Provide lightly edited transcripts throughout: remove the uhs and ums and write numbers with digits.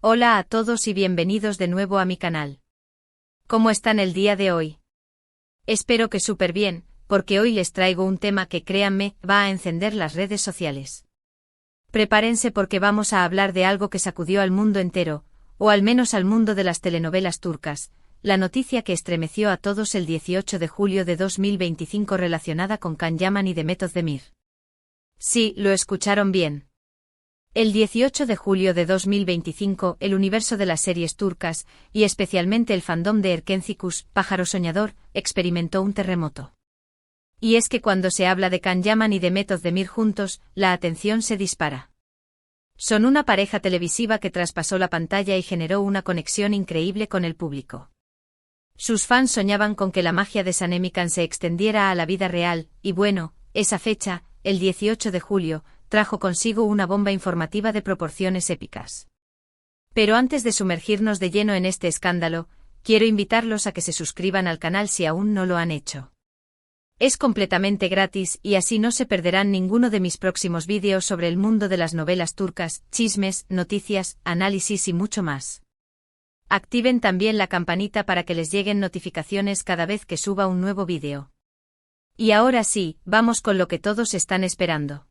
Hola a todos y bienvenidos de nuevo a mi canal. ¿Cómo están el día de hoy? Espero que súper bien, porque hoy les traigo un tema que créanme, va a encender las redes sociales. Prepárense porque vamos a hablar de algo que sacudió al mundo entero, o al menos al mundo de las telenovelas turcas, la noticia que estremeció a todos el 18 de julio de 2025 relacionada con Can Yaman y Demet Özdemir. Sí, lo escucharon bien. El 18 de julio de 2025, el universo de las series turcas, y especialmente el fandom de Erkenci Kuş, Pájaro Soñador, experimentó un terremoto. Y es que cuando se habla de Can Yaman y Demet Özdemir juntos, la atención se dispara. Son una pareja televisiva que traspasó la pantalla y generó una conexión increíble con el público. Sus fans soñaban con que la magia de Sanemikhan se extendiera a la vida real, y bueno, esa fecha, el 18 de julio, trajo consigo una bomba informativa de proporciones épicas. Pero antes de sumergirnos de lleno en este escándalo, quiero invitarlos a que se suscriban al canal si aún no lo han hecho. Es completamente gratis y así no se perderán ninguno de mis próximos vídeos sobre el mundo de las novelas turcas, chismes, noticias, análisis y mucho más. Activen también la campanita para que les lleguen notificaciones cada vez que suba un nuevo vídeo. Y ahora sí, vamos con lo que todos están esperando.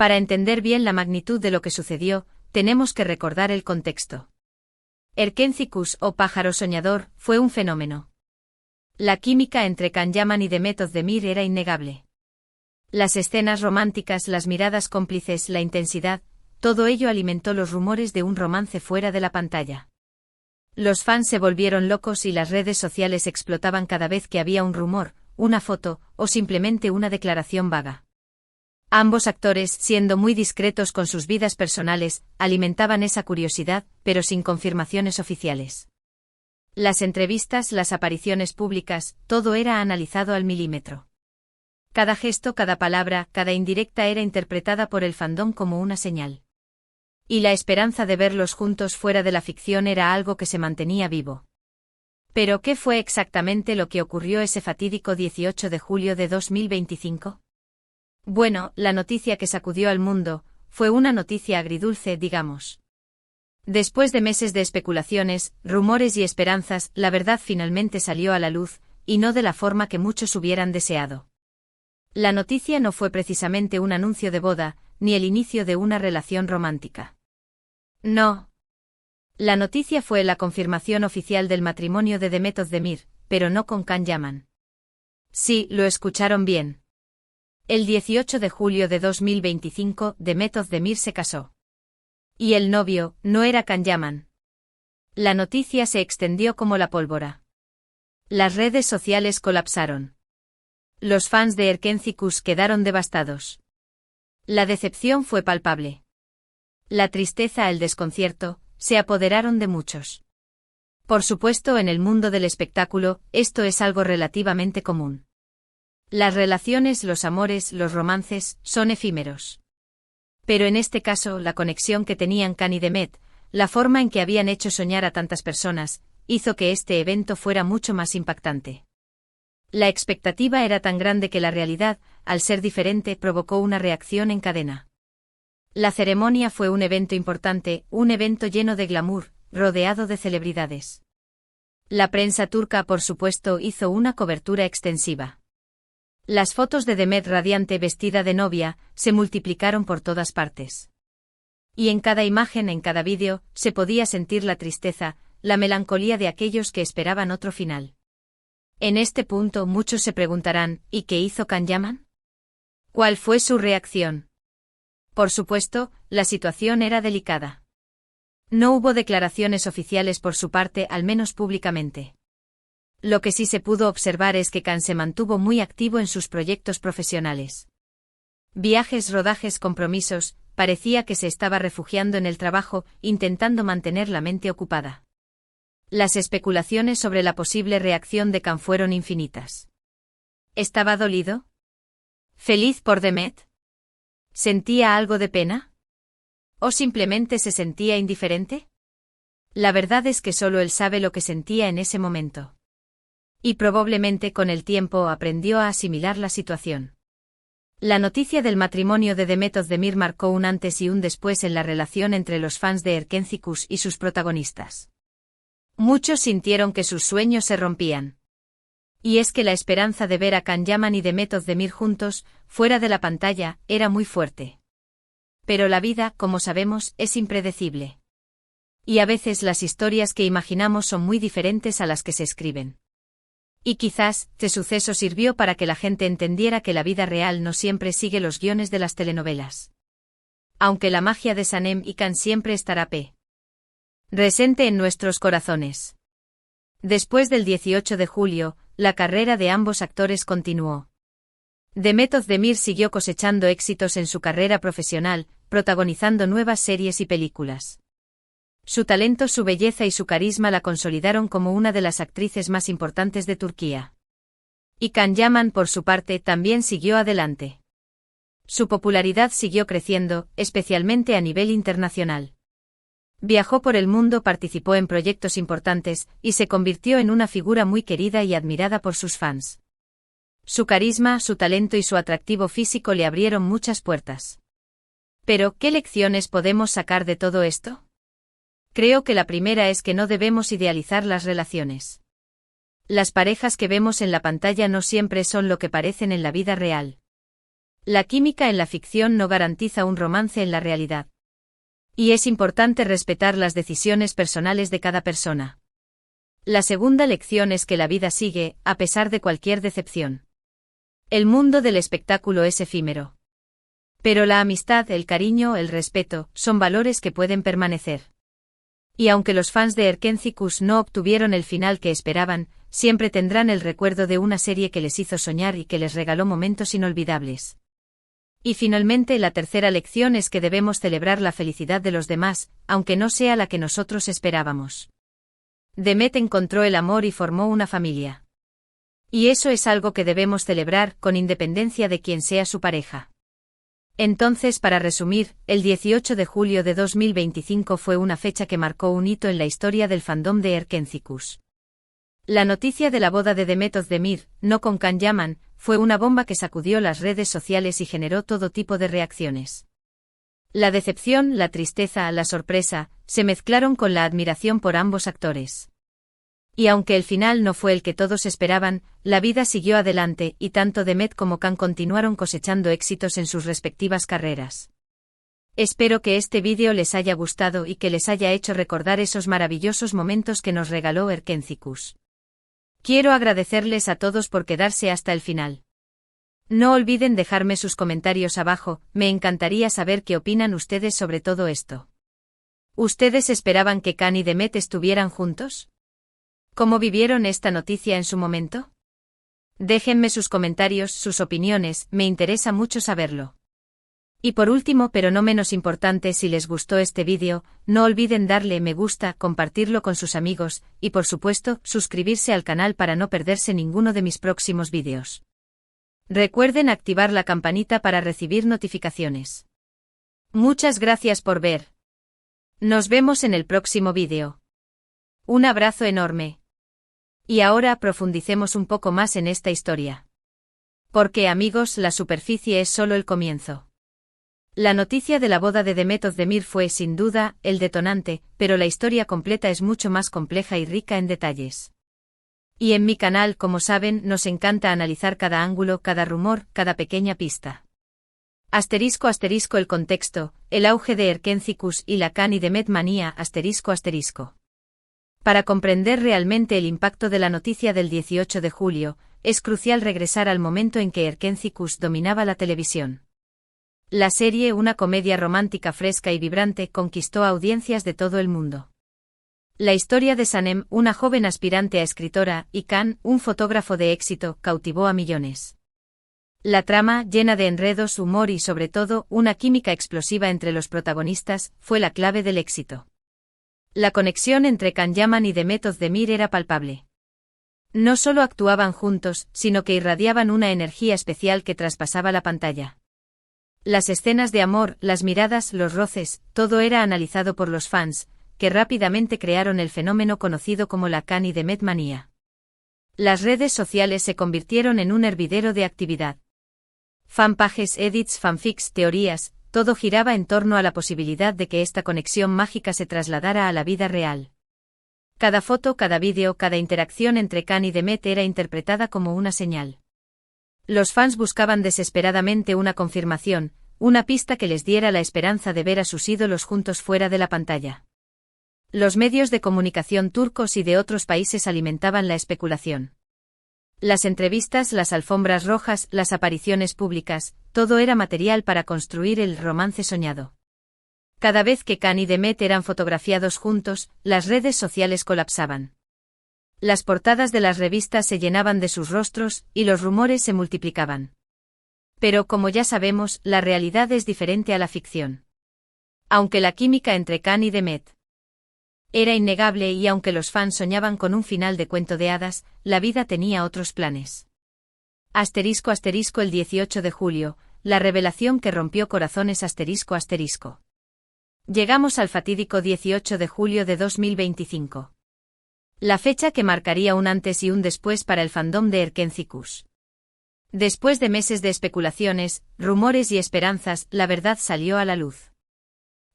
Para entender bien la magnitud de lo que sucedió, tenemos que recordar el contexto. Erkenci Kuş o Pájaro Soñador fue un fenómeno. La química entre Can Yaman y Demet Özdemir era innegable. Las escenas románticas, las miradas cómplices, la intensidad, todo ello alimentó los rumores de un romance fuera de la pantalla. Los fans se volvieron locos y las redes sociales explotaban cada vez que había un rumor, una foto, o simplemente una declaración vaga. Ambos actores, siendo muy discretos con sus vidas personales, alimentaban esa curiosidad, pero sin confirmaciones oficiales. Las entrevistas, las apariciones públicas, todo era analizado al milímetro. Cada gesto, cada palabra, cada indirecta era interpretada por el fandom como una señal. Y la esperanza de verlos juntos fuera de la ficción era algo que se mantenía vivo. ¿Pero qué fue exactamente lo que ocurrió ese fatídico 18 de julio de 2025? Bueno, la noticia que sacudió al mundo, fue una noticia agridulce, digamos. Después de meses de especulaciones, rumores y esperanzas, la verdad finalmente salió a la luz, y no de la forma que muchos hubieran deseado. La noticia no fue precisamente un anuncio de boda, ni el inicio de una relación romántica. No. La noticia fue la confirmación oficial del matrimonio de Demet Özdemir, pero no con Can Yaman. Sí, lo escucharon bien. El 18 de julio de 2025, Demet Özdemir se casó. Y el novio, no era Can Yaman. La noticia se extendió como la pólvora. Las redes sociales colapsaron. Los fans de Erkenci Kuş quedaron devastados. La decepción fue palpable. La tristeza, el desconcierto, se apoderaron de muchos. Por supuesto, en el mundo del espectáculo, esto es algo relativamente común. Las relaciones, los amores, los romances, son efímeros. Pero en este caso, la conexión que tenían Can y Demet, la forma en que habían hecho soñar a tantas personas, hizo que este evento fuera mucho más impactante. La expectativa era tan grande que la realidad, al ser diferente, provocó una reacción en cadena. La ceremonia fue un evento importante, un evento lleno de glamour, rodeado de celebridades. La prensa turca, por supuesto, hizo una cobertura extensiva. Las fotos de Demet radiante vestida de novia, se multiplicaron por todas partes. Y en cada imagen, en cada vídeo, se podía sentir la tristeza, la melancolía de aquellos que esperaban otro final. En este punto muchos se preguntarán, ¿y qué hizo Can Yaman? ¿Cuál fue su reacción? Por supuesto, la situación era delicada. No hubo declaraciones oficiales por su parte, al menos públicamente. Lo que sí se pudo observar es que Can se mantuvo muy activo en sus proyectos profesionales. Viajes, rodajes, compromisos, parecía que se estaba refugiando en el trabajo, intentando mantener la mente ocupada. Las especulaciones sobre la posible reacción de Can fueron infinitas. ¿Estaba dolido? ¿Feliz por Demet? ¿Sentía algo de pena? ¿O simplemente se sentía indiferente? La verdad es que solo él sabe lo que sentía en ese momento. Y probablemente con el tiempo aprendió a asimilar la situación. La noticia del matrimonio de Demet Özdemir marcó un antes y un después en la relación entre los fans de Erkenzikuş y sus protagonistas. Muchos sintieron que sus sueños se rompían. Y es que la esperanza de ver a Can Yaman y Demet Özdemir juntos, fuera de la pantalla, era muy fuerte. Pero la vida, como sabemos, es impredecible. Y a veces las historias que imaginamos son muy diferentes a las que se escriben. Y quizás, este suceso sirvió para que la gente entendiera que la vida real no siempre sigue los guiones de las telenovelas. Aunque la magia de Sanem y Can siempre estará presente en nuestros corazones. Después del 18 de julio, la carrera de ambos actores continuó. Demet Özdemir siguió cosechando éxitos en su carrera profesional, protagonizando nuevas series y películas. Su talento, su belleza y su carisma la consolidaron como una de las actrices más importantes de Turquía. Y Can Yaman, por su parte, también siguió adelante. Su popularidad siguió creciendo, especialmente a nivel internacional. Viajó por el mundo, participó en proyectos importantes, y se convirtió en una figura muy querida y admirada por sus fans. Su carisma, su talento y su atractivo físico le abrieron muchas puertas. Pero, ¿qué lecciones podemos sacar de todo esto? Creo que la primera es que no debemos idealizar las relaciones. Las parejas que vemos en la pantalla no siempre son lo que parecen en la vida real. La química en la ficción no garantiza un romance en la realidad. Y es importante respetar las decisiones personales de cada persona. La segunda lección es que la vida sigue, a pesar de cualquier decepción. El mundo del espectáculo es efímero. Pero la amistad, el cariño, el respeto, son valores que pueden permanecer. Y aunque los fans de Erkenzikuş no obtuvieron el final que esperaban, siempre tendrán el recuerdo de una serie que les hizo soñar y que les regaló momentos inolvidables. Y finalmente, la tercera lección es que debemos celebrar la felicidad de los demás, aunque no sea la que nosotros esperábamos. Demet encontró el amor y formó una familia. Y eso es algo que debemos celebrar, con independencia de quién sea su pareja. Entonces, para resumir, el 18 de julio de 2025 fue una fecha que marcó un hito en la historia del fandom de Erkenzikuş. La noticia de la boda de Demet Özdemir, no con Can Yaman, fue una bomba que sacudió las redes sociales y generó todo tipo de reacciones. La decepción, la tristeza, la sorpresa, se mezclaron con la admiración por ambos actores. Y aunque el final no fue el que todos esperaban, la vida siguió adelante y tanto Demet como Can continuaron cosechando éxitos en sus respectivas carreras. Espero que este vídeo les haya gustado y que les haya hecho recordar esos maravillosos momentos que nos regaló Erkenzikuş. Quiero agradecerles a todos por quedarse hasta el final. No olviden dejarme sus comentarios abajo, me encantaría saber qué opinan ustedes sobre todo esto. ¿Ustedes esperaban que Can y Demet estuvieran juntos? ¿Cómo vivieron esta noticia en su momento? Déjenme sus comentarios, sus opiniones, me interesa mucho saberlo. Y por último, pero no menos importante, si les gustó este vídeo, no olviden darle me gusta, compartirlo con sus amigos, y por supuesto, suscribirse al canal para no perderse ninguno de mis próximos vídeos. Recuerden activar la campanita para recibir notificaciones. Muchas gracias por ver. Nos vemos en el próximo vídeo. Un abrazo enorme. Y ahora profundicemos un poco más en esta historia. Porque amigos, la superficie es solo el comienzo. La noticia de la boda de Demet Özdemir fue sin duda el detonante, pero la historia completa es mucho más compleja y rica en detalles. Y en mi canal, como saben, nos encanta analizar cada ángulo, cada rumor, cada pequeña pista. Asterisco asterisco el contexto, el auge de Erkenzikuş y la Can y Demet manía asterisco asterisco. Para comprender realmente el impacto de la noticia del 18 de julio, es crucial regresar al momento en que Erkenzikuş dominaba la televisión. La serie, una comedia romántica fresca y vibrante, conquistó audiencias de todo el mundo. La historia de Sanem, una joven aspirante a escritora, y Can, un fotógrafo de éxito, cautivó a millones. La trama, llena de enredos, humor y sobre todo, una química explosiva entre los protagonistas, fue la clave del éxito. La conexión entre Can Yaman y Demet Özdemir era palpable. No solo actuaban juntos, sino que irradiaban una energía especial que traspasaba la pantalla. Las escenas de amor, las miradas, los roces, todo era analizado por los fans, que rápidamente crearon el fenómeno conocido como la Can y Demet manía. Las redes sociales se convirtieron en un hervidero de actividad. Fanpages, edits, fanfics, teorías, todo giraba en torno a la posibilidad de que esta conexión mágica se trasladara a la vida real. Cada foto, cada vídeo, cada interacción entre Khan y Demet era interpretada como una señal. Los fans buscaban desesperadamente una confirmación, una pista que les diera la esperanza de ver a sus ídolos juntos fuera de la pantalla. Los medios de comunicación turcos y de otros países alimentaban la especulación. Las entrevistas, las alfombras rojas, las apariciones públicas, todo era material para construir el romance soñado. Cada vez que Khan y Demet eran fotografiados juntos, las redes sociales colapsaban. Las portadas de las revistas se llenaban de sus rostros, y los rumores se multiplicaban. Pero como ya sabemos, la realidad es diferente a la ficción. Aunque la química entre Khan y Demet era innegable y aunque los fans soñaban con un final de cuento de hadas, la vida tenía otros planes. *** El 18 de julio, la revelación que rompió corazones ***. Llegamos al fatídico 18 de julio de 2025. La fecha que marcaría un antes y un después para el fandom de Erkenci-Kuş. Después de meses de especulaciones, rumores y esperanzas, la verdad salió a la luz.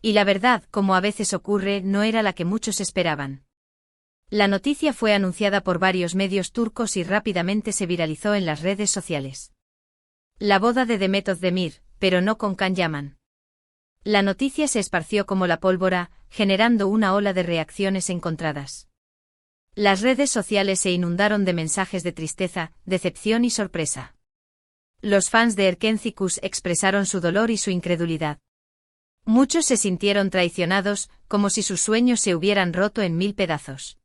Y la verdad, como a veces ocurre, no era la que muchos esperaban. La noticia fue anunciada por varios medios turcos y rápidamente se viralizó en las redes sociales. La boda de Demet Özdemir, pero no con Can Yaman. La noticia se esparció como la pólvora, generando una ola de reacciones encontradas. Las redes sociales se inundaron de mensajes de tristeza, decepción y sorpresa. Los fans de Erkenci-Kuş expresaron su dolor y su incredulidad. Muchos se sintieron traicionados, como si sus sueños se hubieran roto en 1000 pedazos.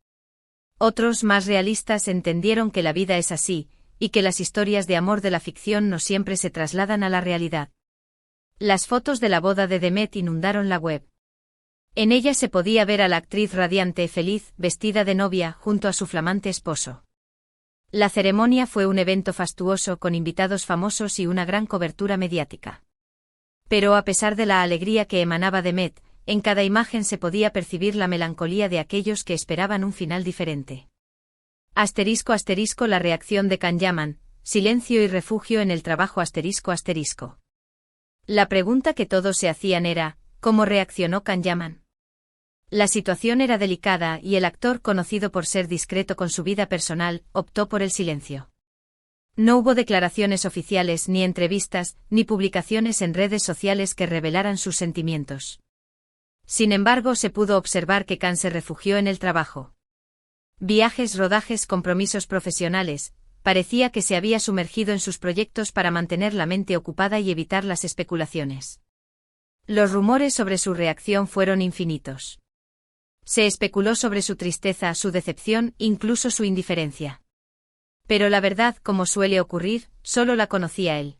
Otros, más realistas, entendieron que la vida es así, y que las historias de amor de la ficción no siempre se trasladan a la realidad. Las fotos de la boda de Demet inundaron la web. En ellas se podía ver a la actriz radiante, feliz, vestida de novia, junto a su flamante esposo. La ceremonia fue un evento fastuoso con invitados famosos y una gran cobertura mediática. Pero a pesar de la alegría que emanaba Demet, en cada imagen se podía percibir la melancolía de aquellos que esperaban un final diferente. *** La reacción de Can Yaman, silencio y refugio en el trabajo ***. La pregunta que todos se hacían era, ¿cómo reaccionó Can Yaman? La situación era delicada y el actor, conocido por ser discreto con su vida personal, optó por el silencio. No hubo declaraciones oficiales, ni entrevistas, ni publicaciones en redes sociales que revelaran sus sentimientos. Sin embargo, se pudo observar que Can se refugió en el trabajo. Viajes, rodajes, compromisos profesionales, parecía que se había sumergido en sus proyectos para mantener la mente ocupada y evitar las especulaciones. Los rumores sobre su reacción fueron infinitos. Se especuló sobre su tristeza, su decepción, incluso su indiferencia. Pero la verdad, como suele ocurrir, solo la conocía él.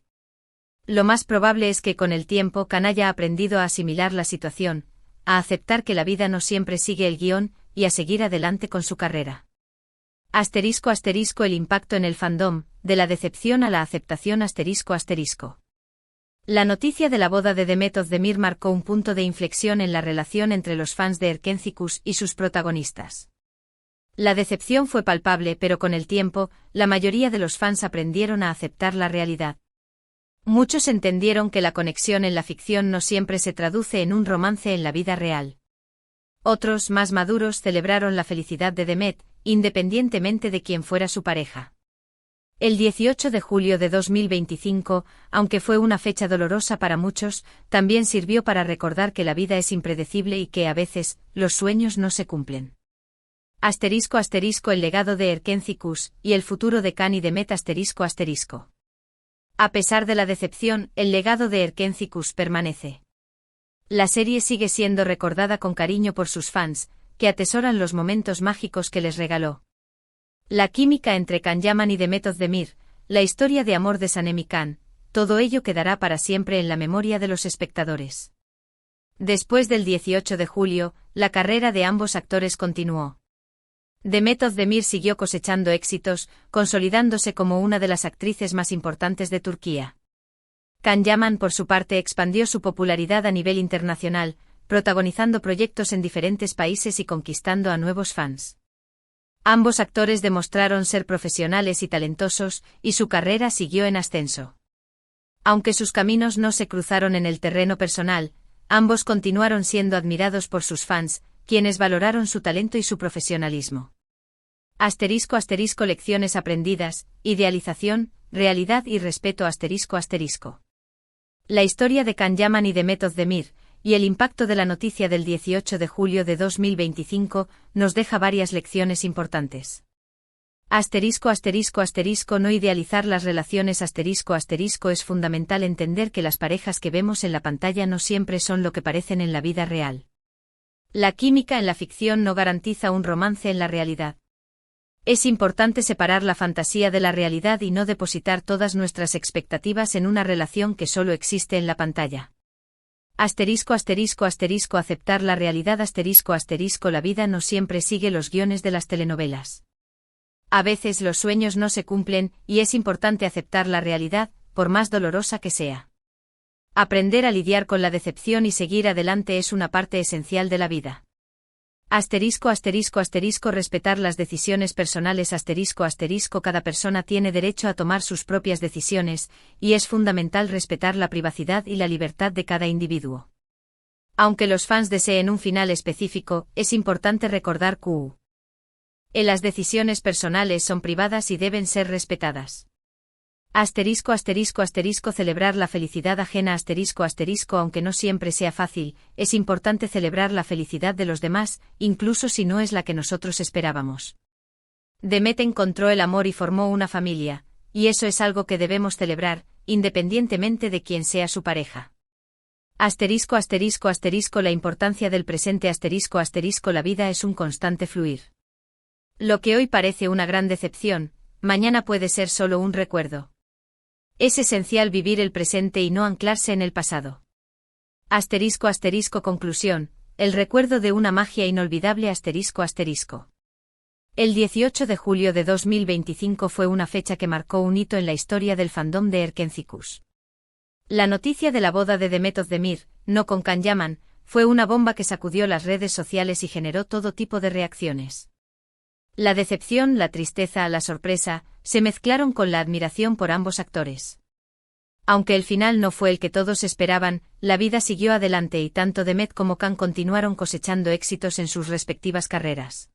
Lo más probable es que con el tiempo Can haya aprendido a asimilar la situación, a aceptar que la vida no siempre sigue el guión, y a seguir adelante con su carrera. *** El impacto en el fandom, de la decepción a la aceptación ***. La noticia de la boda de Demet Özdemir marcó un punto de inflexión en la relación entre los fans de Erkenci-Kuş y sus protagonistas. La decepción fue palpable, pero con el tiempo, la mayoría de los fans aprendieron a aceptar la realidad. Muchos entendieron que la conexión en la ficción no siempre se traduce en un romance en la vida real. Otros, más maduros, celebraron la felicidad de Demet, independientemente de quién fuera su pareja. El 18 de julio de 2025, aunque fue una fecha dolorosa para muchos, también sirvió para recordar que la vida es impredecible y que, a veces, los sueños no se cumplen. *** El legado de Erkenci-Kuş, y el futuro de Can y Demet ***. A pesar de la decepción, el legado de Erkenci-Kuş permanece. La serie sigue siendo recordada con cariño por sus fans, que atesoran los momentos mágicos que les regaló. La química entre Can Yaman y Demet Özdemir, la historia de amor de Sanem y Can, todo ello quedará para siempre en la memoria de los espectadores. Después del 18 de julio, la carrera de ambos actores continuó. Demet Özdemir siguió cosechando éxitos, consolidándose como una de las actrices más importantes de Turquía. Can Yaman, por su parte, expandió su popularidad a nivel internacional, protagonizando proyectos en diferentes países y conquistando a nuevos fans. Ambos actores demostraron ser profesionales y talentosos, y su carrera siguió en ascenso. Aunque sus caminos no se cruzaron en el terreno personal, ambos continuaron siendo admirados por sus fans, quienes valoraron su talento y su profesionalismo. *** Lecciones aprendidas, idealización, realidad y respeto ***. La historia de Can Yaman y de Mehmet Özdemir, y el impacto de la noticia del 18 de julio de 2025, nos deja varias lecciones importantes. No idealizar las relaciones *** Es fundamental entender que las parejas que vemos en la pantalla no siempre son lo que parecen en la vida real. La química en la ficción no garantiza un romance en la realidad. Es importante separar la fantasía de la realidad y no depositar todas nuestras expectativas en una relación que solo existe en la pantalla. Aceptar la realidad La vida no siempre sigue los guiones de las telenovelas. A veces los sueños no se cumplen, y es importante aceptar la realidad, por más dolorosa que sea. Aprender a lidiar con la decepción y seguir adelante es una parte esencial de la vida. Respetar las decisiones personales Cada persona tiene derecho a tomar sus propias decisiones, y es fundamental respetar la privacidad y la libertad de cada individuo. Aunque los fans deseen un final específico, es importante recordar que las decisiones personales son privadas y deben ser respetadas. Celebrar la felicidad ajena Aunque no siempre sea fácil, es importante celebrar la felicidad de los demás, incluso si no es la que nosotros esperábamos. Demet encontró el amor y formó una familia, y eso es algo que debemos celebrar, independientemente de quién sea su pareja. La importancia del presente La vida es un constante fluir. Lo que hoy parece una gran decepción, mañana puede ser solo un recuerdo. Es esencial vivir el presente y no anclarse en el pasado. Conclusión, el recuerdo de una magia inolvidable El 18 de julio de 2025 fue una fecha que marcó un hito en la historia del fandom de Erkenzikuş. La noticia de la boda de Demet Özdemir, no con Can Yaman, fue una bomba que sacudió las redes sociales y generó todo tipo de reacciones. La decepción, la tristeza, la sorpresa, se mezclaron con la admiración por ambos actores. Aunque el final no fue el que todos esperaban, la vida siguió adelante y tanto Demet como Can continuaron cosechando éxitos en sus respectivas carreras.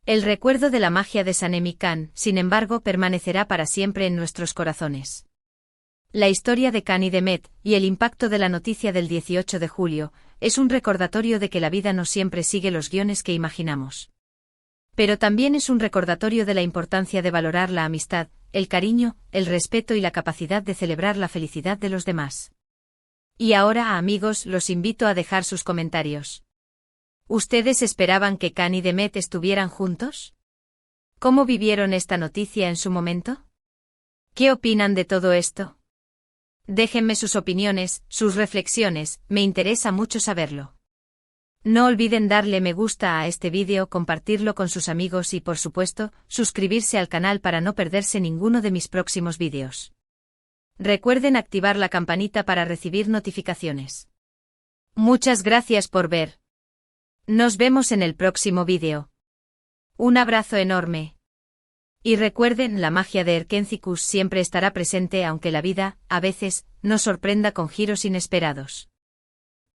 El recuerdo de la magia de Sanem y Can, sin embargo, permanecerá para siempre en nuestros corazones. La historia de Can y Demet, y el impacto de la noticia del 18 de julio, es un recordatorio de que la vida no siempre sigue los guiones que imaginamos. Pero también es un recordatorio de la importancia de valorar la amistad, el cariño, el respeto y la capacidad de celebrar la felicidad de los demás. Y ahora, amigos, los invito a dejar sus comentarios. ¿Ustedes esperaban que Can y Demet estuvieran juntos? ¿Cómo vivieron esta noticia en su momento? ¿Qué opinan de todo esto? Déjenme sus opiniones, sus reflexiones, me interesa mucho saberlo. No olviden darle me gusta a este vídeo, compartirlo con sus amigos y por supuesto, suscribirse al canal para no perderse ninguno de mis próximos vídeos. Recuerden activar la campanita para recibir notificaciones. Muchas gracias por ver. Nos vemos en el próximo vídeo. Un abrazo enorme. Y recuerden, la magia de Erkenzikuş siempre estará presente aunque la vida, a veces, nos sorprenda con giros inesperados.